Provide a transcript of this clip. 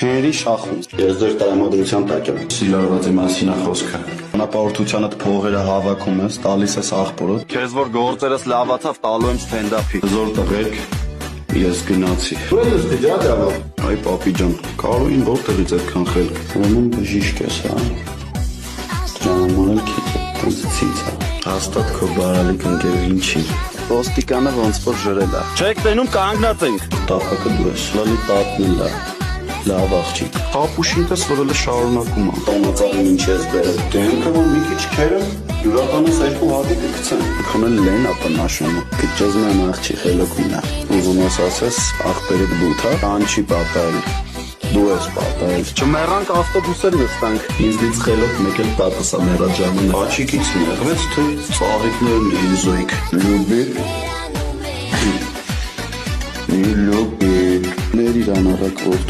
Շների շախում։ Ես ձեր տրամադրության տակ եմ։ Սիրարվածի մասին է խոսքը։ Անապահորդությանդ փողերը հավաքում ես, տալիս ես աղբորը։ Քեզ որ գործերս լավացավ, տալու եմ ստենդափի։ Հզոր տղերք, ես գնացի։ Դու ես դիջադավա։ Այ պապի ջան, կարող ին որտեղից այդքան խելք։ Ուրեմն բժիշկ ես, հա։ Ջանամարել քիչ ցից է։ Հաստատ քո բարալիկ ընկեր ինչի։ Ոստիկանը ոնց որ ջրել է։ Չեք տենում կանգնած ենք։ Տափակը դու ես։ Լալի պատմել է։ Լավ աղջիկ։ Հապուշին տես որելը շարունակում է։ Տոնածաղին ինչ ես բերել։ Դեմքը որ մի քիչ քերեմ, յուրականս երկու հատիկ կգցեն։ Քոնել լեն ապնաշումը։ Քիչոզն եմ աղջի խելոքինա։ Ուզում ես ասես աղբերիդ բութա, ան չի պատահել։ Դու ես պատահել։ Չմեռանք ավտոբուսեր նստանք։ Ինձնից խելոք մեկ էլ տատս է մեռա ժամանակ։ Աչիկից նեղվեց, թե ծաղիկներն էին զույգ։ Լուբի։ Լուբի։ Ներ իրան առակ որդու։